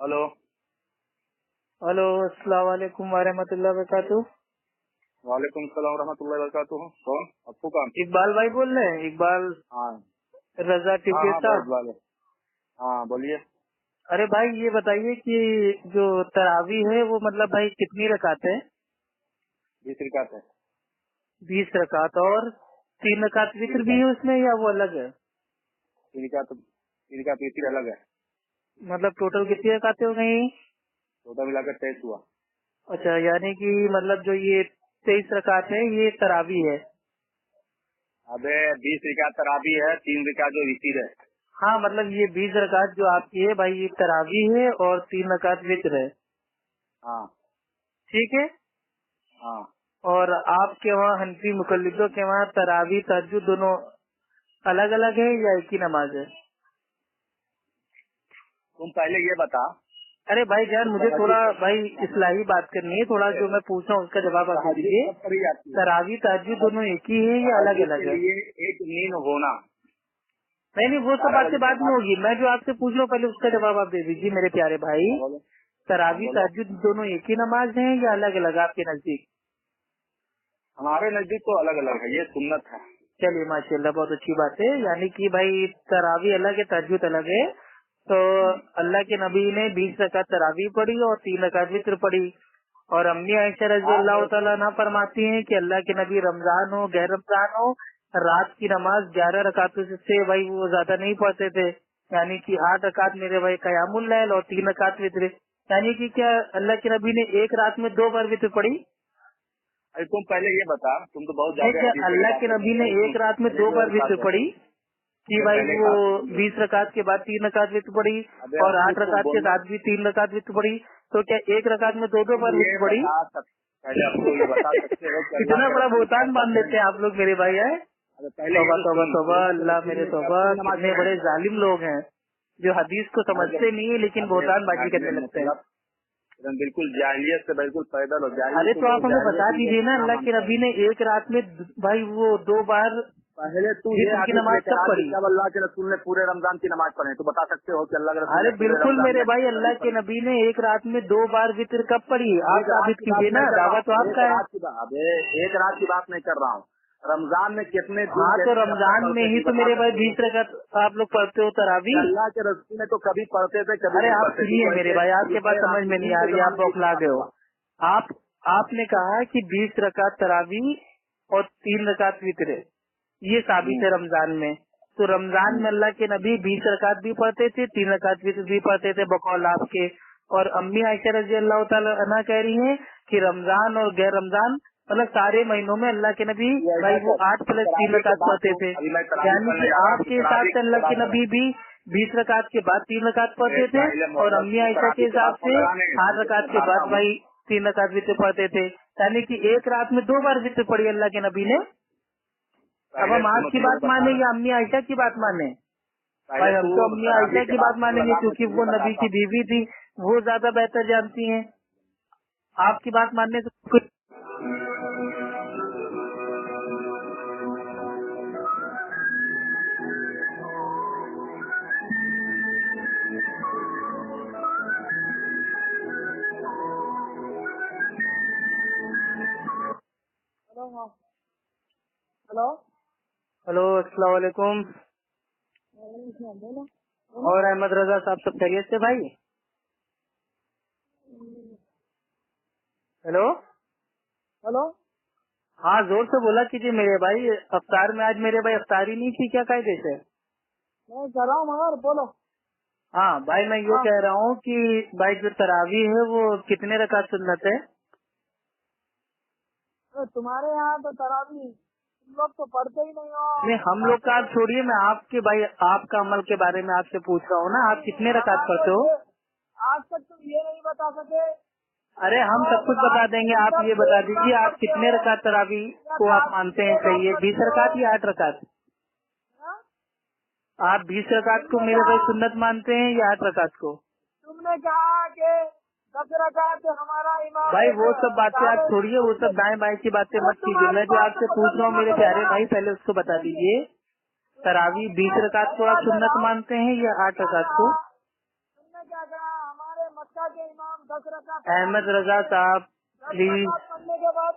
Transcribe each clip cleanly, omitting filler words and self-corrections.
Hello hello, अस्सलाम वालेकुम वरहमतुल्लाहि वबरकातुहू। वालेकुम सलाम रहमतुल्लाहि वबरकातुहू। कौन? अप्पू खान? इकबाल भाई बोल रहे हैं? इकबाल हाँ रजा हाँ टिब्बे हाँ साहब। बहुत वाले। हाँ बोलिए। अरे भाई ये बताइए कि जो तरावी है वो मतलब भाई कितनी रकात है? 20 रकात है। 20 रकात। और 3 रकात वित्र भी है उसमें या वो अलग है? 3 रकात तीसरी अलग है। मतलब टोटल कितनी रकातें हो गई? टोटल मिलाकर 23 हुआ। अच्छा, यानी कि मतलब जो ये 23 रकात है ये तरावी है। अबे 20 रकात तरावी है, 3 रकात जो वितिर है। हाँ मतलब ये 20 रकात जो आपकी है भाई ये तरावी है और 3 रकात वित्र है। हाँ ठीक है। हाँ। और आपके वहाँ हनफी मुकल्लिदों के वहाँ तरावी तहज्जुद दोनों अलग अलग है या एक ही नमाज है? तुम पहले ये बता। अरे भाई जान, मुझे तहज्जुद थोड़ा भाई इस्लाही बात करनी है। थोड़ा जो मैं पूछ रहा हूँ उसका जवाब आप दे तहज्जुद दीजिए। कब पढ़ी जाती है? तरावी तहज्जुद दोनों एक ही है या अलग तहज्जुद अलग के है? लिए एक नींद होना। नहीं नहीं, वो सब 12 बातें बजे के बाद में बाद। होगी। मैं जो आपसे पूछ रहा हूँ पहले उसका जवाब आप दे दीजिए मेरे प्यारे भाई। हाँ बोलो। हाँ तरावी बोलो। तहज्जुद दोनों एक ही नमाज है या अलग अलग आपके नजदीक? हमारे नजदीक तो अलग अलग है, ये सुन्नत है। चलिए माशाल्लाह, बहुत अच्छी बात है। यानी कि भाई तरावी अलग है, तहज्जुद अलग है। तो अल्लाह के नबी ने 20 रकात तरावी पढ़ी और 3 रकात वित्र पढ़ी। और अम्मी आयशा रज़ी अल्लाह तआला अन्हा फरमाती हैं कि अल्लाह के नबी रमजान हो गैर रमजान हो रात की नमाज 11 रकातों से भाई वो ज्यादा नहीं पढ़ते थे। यानी कि 8 रकात मेरे भाई कयामुल लैल और 3 रकात वित्र। यानी कि क्या अल्लाह के नबी ने एक रात में 2 बार वित्र पढ़ी? अरे तुम पहले ये बता, तुम तो बहुत नहीं, ज्यादा क्या हदीस की अल्लाह के बातें नबी करते ने हो। एक रात में अरे 2 जो बार एक बात वित्र है, पढ़ी कि अरे भाई पहले एक वो बात सुन लो। 20 रकात के बाद 3 रकात वित्र पढ़ी अबे और अब 8 कुछ रकात के बोलना। साथ भी 3 रकात वित्र पढ़ी? तो क्या एक रकात में 2 तुम बार ये वित्र पढ़ी? बता पहले आपको ये बता सकते हो कि अल्लाह इतना के बड़ा रसूल बहुतान कब मान पढ़ते लेते हैं? हैं आप लोग मेरे भाई है। अरे पहले ये तौबा तो तौबा सुन, तौबा, अल्लाह के अल्लाह रसूल मेरे ने तौबा, कब नमाज कितने पढ़े बड़े हैं? जालिम लोग हैं जो हदीस को अरे समझते नहीं है लेकिन अबे बहुतान बाजी अबे करने लगते हैं। मतलब एकदम बिल्कुल जाहिलियत से बिल्कुल पैदल हो। अरे जाहिलियत को तो बहुत आप हमें जाहिलियत बता भी दीजिए बहुत ना, ना अल्लाह के मानता है। नबी ने एक रात में भाई वो 2 बार पहले तू ये वित्र की हदीस नमाज लेकर कब आ कि पढ़ी? जब अल्लाह के रसूल ने पूरे रमजान की नमाज पढ़ी। तो बता सकते हो कि अल्लाह के रसूल अरे ने पूरे बिल्कुल रमजान मेरे में भाई, कितनी अल्लाह के पढ़ी? नबी ने एक रात में 2 बार वित्र कब पढ़ी? आप एक रात साबित की बात कीजिए ना, नहीं कर रहा दावा तो हूँ, एक आपका है। रात की बात। अबे एक रात की बात नहीं कर रहा हूँ। रमजान में कितने दिन हाँ तो कैसे रफ्ता रमजान में पढ़ते ही थे तो बता मेरे भाई सकते हो? 20 रकात आप लोग पढ़ते हो तरावी। कि अल्लाह के रसूल ने तो कभी पढ़ते थे कभी अरे नहीं आप पढ़ते थे। सुनिए तो मेरे ऐसे भाई, आपके पास सुबह समझ में नहीं राशिदीन आ के रही है, आप जमाने में बौखला इतना गए हो। हुआ। आपने कहा कि 20 रकात तरावी और 3 रकात वित्र है। ये साबित है रमजान में। तो रमजान में अल्लाह के नबी 20 रकात भी पढ़ते थे, 3 रकात वित्र भी पढ़ते थे बकौल आपके। और अम्मी आयशा रजी अल्लाह तआला अन्हा कह रही हैं कि रमजान और गैर रमजान मतलब सारे महीनों में अल्लाह के नबी ये ऐसा भाई वो कर, 8 अब + 3 तरावी के रकात बाद पढ़ते तो थे। अभी मैं तरावी यानी पढ़ने कि जा रहा हूँ कि आपके हिसाब तरावी से किसके अल्लाह के बाद पढ़े? नबी भी 20 रकात के बाद 3 रकात पढ़ते थे जाहिल और मोहम्मद अम्मी तू आयशा के तरावी के हिसाब बाद से पढ़ रहा नहीं, 8 तुझे रकात के बताता बाद हूँ। भाई 3 रकात वित्र पढ़ते थे। यानी कि एक रात में 2 बार वित्र पढ़ी अल्लाह के नबी ने। अब पहले हम सुनो आपकी तुझे बात बता माने रहा या हूँ। अम्मी आयशा की बात माने? पहले भाई हम तू तो अम्मी तरावी आयशा के की बाद बात पढ़ मानेंगे रहा, मैं क्योंकि तुझे वो नबी बताता की हूँ। बीवी थी, वो ज्यादा बेहतर जानती हैं। आपकी बात मानने से कुछ हेलो। हेलो अस्सलाम वालेकुम। बोलो। और अहमद रजा साहब सब खैरियत से भाई? हेलो। हेलो। हाँ जोर से बोला कीजिए मेरे भाई। अफ्तार में आज मेरे भाई अफ्तारी नहीं थी क्या कायदे से? मैं कर रहा हूँ मगर बोलो। हाँ भाई, मैं ये हाँ कह रहा हूँ कि भाई जो तरावी है वो कितने रकात सुन्नत है? तो तुम्हारे यहाँ तो तरावी तुम लोग तो पढ़ते ही नहीं हो। नहीं, हम लोग का आप छोड़िए, मैं आपके भाई आपका अमल के बारे में आपसे पूछ रहा हूँ ना, आप कितने रकात हाँ तो पढ़ते हो? ये आज तक तुम ये नहीं बता सके। अरे हम सब तुम कुछ बता रात देंगे, दिन आप तक ये बता एक दीजिए काम आप करते कितने हो रकात तरावी या को आप रात दिन मानते हैं 2 बार सही है? 20 पढ़ते हो। रकात या 8 रकात? हाँ? आप 20 रकात को तुमने मेरे भाई कहा सुन्नत मानते हैं या 8 रकात को? तुमने कहा कि 10 रकात हमारा इमाम भाई एक वो सब बातें आप सारे छोड़िए, वो सब दाएं बाएं की बातें अरे मत कीजिए। तुम्हारी मैं जो बात तो आपसे पूछ रहा हूँ बदलना मेरे प्यारे पड़ेगा। भाई, पहले उसको बता दीजिए। तरावी 20 रकात सही को आप बात है सुन्नत राव। मानते हैं या 8 क्या रकात को? कहा तुमने? क्या कहा हमारे 10 रकात अहमद रजा साहब प्लीज पढ़ने के बाद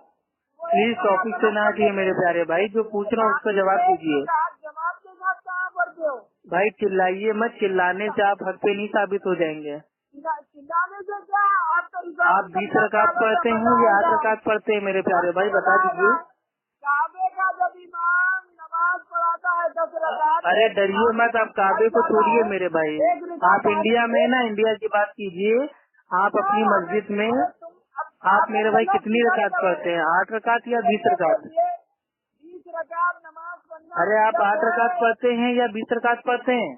प्लीज टॉपिक से ना हटिए मेरे प्यारे भाई, जो पूछ रहा हूँ उसका जवाब दीजिए। जमात के साथ कहाँ पढ़ते हो? भाई चिल्लाइए मत, चिल्लाने से आप हक पे नहीं साबित हो जाएंगे। चिल्लाने से क्या आप आप 20 रकात पढ़ते हैं या 8 रकात पढ़ते हैं मेरे प्यारे भाई, बता दीजिए। काबे का जब इमाम नमाज पढ़ाता है 10 रकात। अरे डरिए मत, आप काबे को छोड़िए मेरे भाई, आप इंडिया में ना इंडिया की बात कीजिए। आप अपनी मस्जिद में आप मेरे भाई कितनी रकात पढ़ते हैं, 8 रकात या 20 रकात? 20 रकात नमाज पढ़ना। अरे आप 8 रकात पढ़ते हैं या 20 रकात पढ़ते हैं?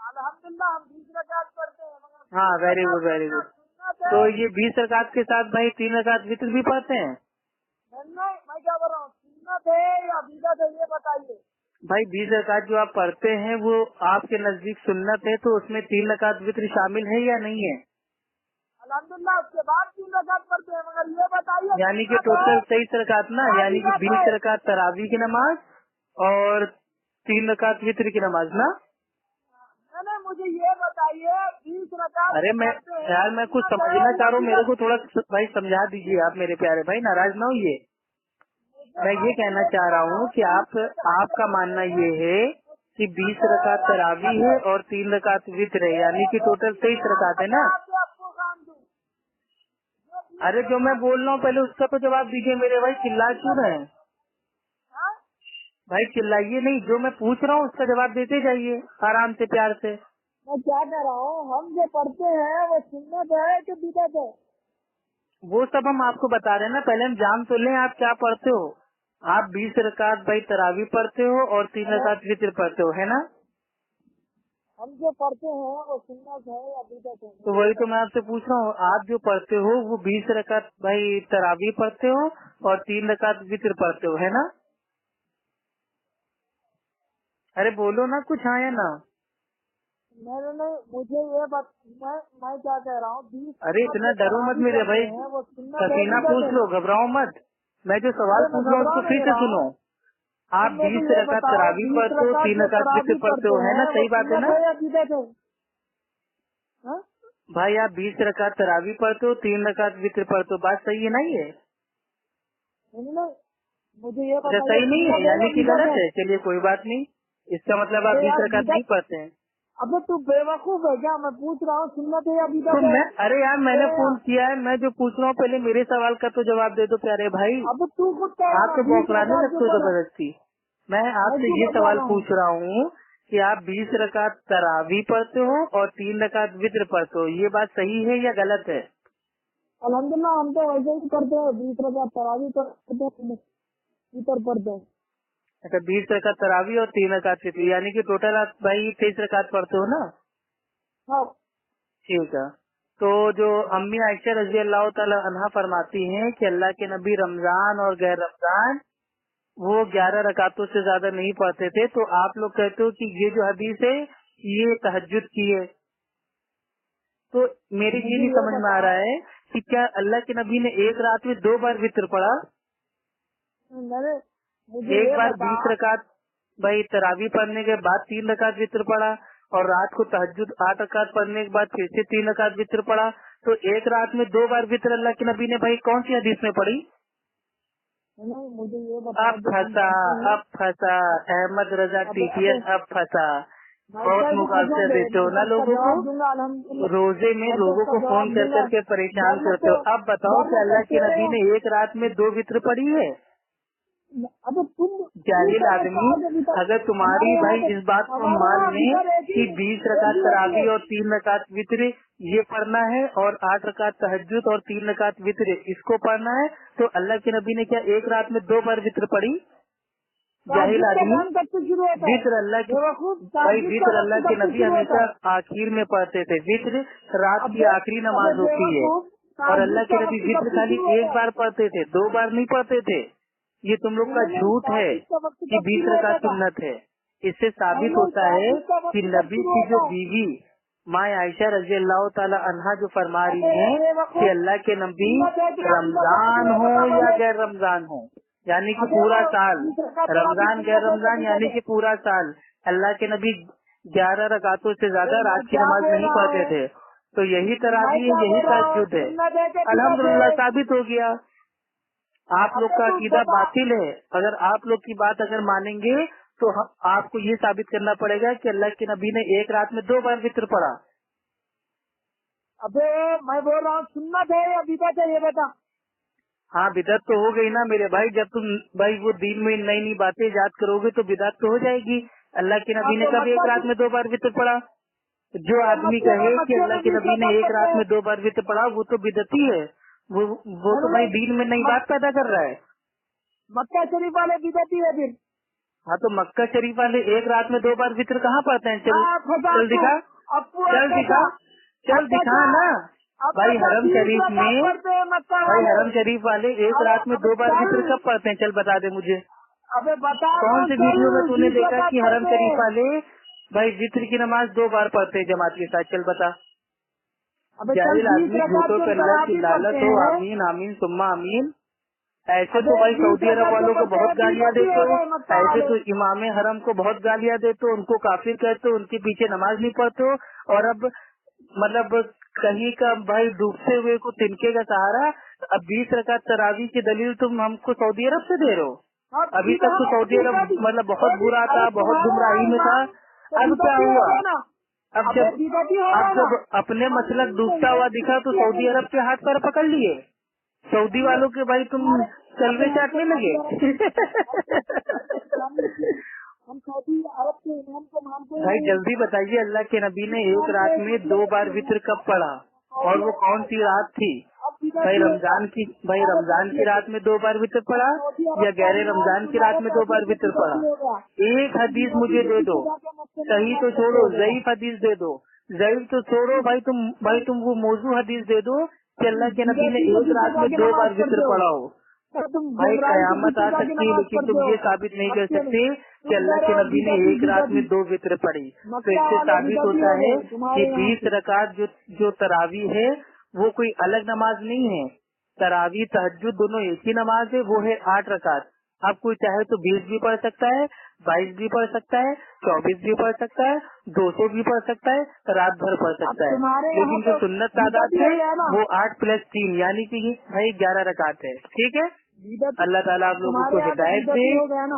अल्हम्दुलिल्लाह हम 20 रकात पढ़ते हैं। हाँ वेरी गुड वेरी गुड। तो ये 20 रकात के साथ भाई 3 रकात वित्र भी पढ़ते हैं? नहीं, मैं क्या बोल रहा हूँ, सुन्नत है या बिदअत है ये बताइए। भाई 20 रकात जो आप पढ़ते हैं वो आपके नजदीक सुन्नत है, तो उसमें 3 रकात वित्र शामिल है या नहीं है? अल्हम्दुलिल्लाह उसके बाद 3 रकात पढ़ते हैं, मगर ये बताइए यानी कि टोटल 23 रकात ना, यानी कि 20 रकात तरावी की नमाज और 3 रकात वित्र की नमाज ना। नहीं, मुझे ये बताइए 20 रकात। अरे मैं यार मैं कुछ समझना चाह रहा हूँ, मेरे को थोड़ा भाई समझा दीजिए आप मेरे प्यारे भाई, नाराज ना होइए। मैं ये कहना चाह रहा हूँ कि आपका मानना ये है कि 20 रकात तरावी है और 3 रकात वित्र है, यानी कि टोटल 23 रकात है ना। आपको काम दूं। अरे जो मैं बोल रहा हूँ पहले उसका तो जवाब दीजिए मेरे भाई, चिल्ला क्यों रहे हैं हाँ? भाई? चिल्लाइए नहीं, जो मैं पूछ रहा हूँ उसका जवाब देते जाइए आराम से प्यार से। मैं क्या कह रहा हूँ, हम जो पढ़ते हैं वो सुन्नत है कि बिदअत है? वो सब हम आपको बता रहे हैं ना, पहले हम जान तो लें आप क्या पढ़ते हो। आप 20 रकात भाई तरावी पढ़ते हो और 3 रकात वित्र पढ़ते हो, है ना? हम जो पढ़ते हैं वो सुन्नत है या बिदअत है? तो वही तो मैं आपसे पूछ रहा हूँ, आप जो पढ़ते हो वो 20 रकात भाई तरावी पढ़ते हो और 3 रकात वित्र पढ़ते हो, है ना? अरे बोलो ना कुछ, हाँ या ना? नहीं, मुझे ये मैं क्या कह रहा हूँ, 20 अरे इतना डरो मत मेरे भाई, वो सुन्नत है पसीना बिदअत पूछ है? लो, घबराओ मत। मैं जो सवाल पूछ रहा हूँ उसको फिर से सुनो। आप 20 रकात तरावी पढ़ते हो, 3 रकात वित्र पढ़ते हो, है ना? सही बात है ना भाई? आप 20 रकात तरावी पढ़ते हो, 3 रकात वित्र पढ़ते हो, बात सही है ना ये? मुझे ये अच्छा सही नहीं है यानी कि गलत है? चलिए कोई बात नहीं, इसका मतलब आप 20 रकात नहीं पढ़ते हैं। अबे तू बेवकूफ है क्या? मैं पूछ रहा हूँ सुन्नत है या तो बिदअत है? मैं अरे यार मैंने फोन किया है, मैं जो पूछ रहा हूँ पहले मेरे सवाल का तो जवाब दे दो प्यारे भाई। अब तू खुद कह रहा आप तो 20 बौखलाने रकात लगते हो जबरदस्ती। मैं आपसे ये सवाल पूछ रहा हूँ कि आप 20 रकात तरावी पढ़ते हो और 3 रकात वित्र पढ़ते हो, ये बात सही है या गलत है? अल्हम्दुलिल्लाह हम तो वैसे ही करते हैं, 20 रकात तरावी पढ़ते हैं, वितर पढ़ते हैं। अच्छा 20 रकात तरावी और 3 रकात वित्र, यानी कि टोटल आप भाई 23 रकात पढ़ते हो ना? हाँ, ठीक है। तो जो अम्मी आयशा रजी अल्लाह ताला अन्हा फरमाती हैं कि अल्लाह के नबी रमजान और गैर रमजान वो 11 रकातों से ज्यादा नहीं पढ़ते थे, तो आप लोग कहते हो कि ये जो हदीस है ये तहज्जुद की है। तो मेरे ये नहीं समझ में आ रहा है कि क्या अल्लाह के नबी ने एक रात में 2 बार वित्र पढ़ा? मुझे एक ये बार बता 20 रकात भाई तरावी पढ़ने के बाद 3 रकात वित्र पढ़ा और रात को तहज्जुद 8 रकात पढ़ने के बाद फिर से 3 रकात वित्र पढ़ा, तो एक रात में 2 बार वित्र अल्लाह के नबी ने भाई कौन सी हदीस में पढ़ी? मुझे ये बता अब फंसा अहमद रजा टीटीएस, अब फंसा। बहुत मुकाबले देते हो ना लोगों को, रोजे में लोगों को फोन कर करके परेशान करते हो। अब बताओ कि अल्लाह के नबी ने एक रात में 2 वित्र पढ़ी है? अब तुम जाहिल आदमी, अगर तुम्हारी भाई इस बात को मान लें कि 20 रकात तरावी और 3 रकात वित्र ये पढ़ना है और 8 रकात तहज्जुद और 3 रकात वित्र इसको पढ़ना है, तो अल्लाह के नबी ने क्या एक रात में 2 बार वित्र पढ़ी? जाहिल आदमी, वित्र अल्लाह की भाई वित्र अल्लाह के नबी हमेशा आखिर में पढ़ते थे। वित्र रात की आखिरी नमाज होती है और अल्लाह के नबी वित्र खाली एक बार पढ़ते थे, 2 बार नहीं पढ़ते थे। ये तुम लोग का झूठ है कि 20 रकात सुन्नत है। इससे साबित होता है कि नबी की जो बीवी माँ आयशा रजी अल्लाह ताला अन्हा जो फरमा रही है कि अल्लाह के नबी रमजान हो या गैर रमजान हो, यानी कि पूरा साल, रमजान गैर रमजान यानी कि पूरा साल, अल्लाह के नबी 11 रकातों से ज्यादा रात की नमाज नहीं पढ़ते थे। तो यही तरावी है, यही तहज्जुद है। अल्हम्दुलिल्लाह साबित हो गया। आप लोग का अकीदा बातिल है। अगर आप लोग की बात अगर मानेंगे तो आपको ये साबित करना पड़ेगा कि अल्लाह के नबी ने एक रात में 2 बार वित्र पढ़ा। अबे मैं बोल रहा हूँ सुन्नत है या बिदअत है ये बता। हाँ बिदअत तो हो गई ना मेरे भाई, जब तुम भाई वो दीन में नई नई बातें याद करोगे तो बिदअत तो हो जाएगी। अल्लाह के नबी ने कब एक रात में 2 बार वित्र पढ़ा? जो आदमी कहे कि अल्लाह के नबी ने एक रात में 2 बार वित्र पढ़ा वो तो बिदअती है। वो तो भाई दीन में नई बात पैदा कर रहा है। मक्का शरीफ वाले बिदअती है फिर। हाँ तो मक्का शरीफ वाले एक रात में 2 बार वित्र कहाँ पढ़ते हैं? चल दिखा, चल दिखा ना भाई। हरम शरीफ में भाई हरम शरीफ वाले एक रात में 2 बार वित्र कब पढ़ते हैं? चल बता दे मुझे। अबे बता कौन से वीडियो में तूने देखा कि हरम शरीफ वाले भाई वित्र की नमाज 2 बार पढ़ते हैं जमात के साथ? चल बता। जाहिल आदमी, झूठों पे अल्लाह की लालत हो। आमीन आमीन सुम्मा आमीन। ऐसे तो भाई सऊदी अरब वालों को बहुत गालियाँ देते हो, ऐसे तो इमाम हरम को बहुत गालियाँ देते हो, उनको काफिर कहते हो, उनके पीछे नमाज नहीं पढ़ते हो। और अब मतलब कहीं का भाई डूबते हुए को तिनके का सहारा। अब 20 रकात तरावी की दलील तुम हमको सऊदी अरब से दे रहे हो। अभी तक तो सऊदी अरब मतलब बहुत बुरा था, बहुत गुमराही में था। अब क्या हुआ? अब जब अपने मसलक डूबता हुआ दिखा तो सऊदी अरब के हाथ पर पकड़ लिए। सऊदी वालों के भाई तुम चलवे चाटने लगे। हम सऊदी अरब के इमाम को मानते हैं। भाई जल्दी बताइए, अल्लाह के नबी ने एक रात में 2 बार वित्र कब पढ़ा और वो कौन सी रात थी? भाई रमजान की रात में 2 बार वित्र पढ़ा या गैर रमजान की रात में 2 बार वित्र पढ़ा? एक हदीस मुझे दे दो। सही तो छोड़ो, ज़ईफ हदीस दे दो। ज़ईफ तो छोड़ो भाई तुम वो मौजू हदीस दे दो कि अल्लाह के नबी ने एक रात में 2 बार वित्र पढ़ा हो। भाई कयामत आ सकती है लेकिन तुम ये साबित नहीं कर सकते कि अल्लाह के नबी ने एक रात में 2 वित्र पढ़ी। तो इससे साबित होता है कि 20 रकात जो तरावी है वो कोई अलग नमाज नहीं है। तरावी तहज्जुद दोनों एक ही नमाज है, वो है 8 रकात। आप कोई चाहे तो 20 भी पढ़ सकता है, 22 भी पढ़ सकता है, 24 भी पढ़ सकता है, 200 भी पढ़ सकता है, रात भर पढ़ सकता है। लेकिन जो सुन्नत तादाद है वो 8 + 3 यानी कि भाई 11 रकात है। ठीक है। अल्लाह ताला आप लोगों को हिदायत दे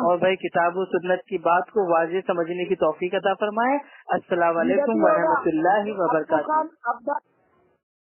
और भाई किताब और सुन्नत की बात को वाज़ेह समझने की तौफीक अता फरमाए। अस्सलाम वालेकुम व रहमतुल्लाहि व बरकातहू।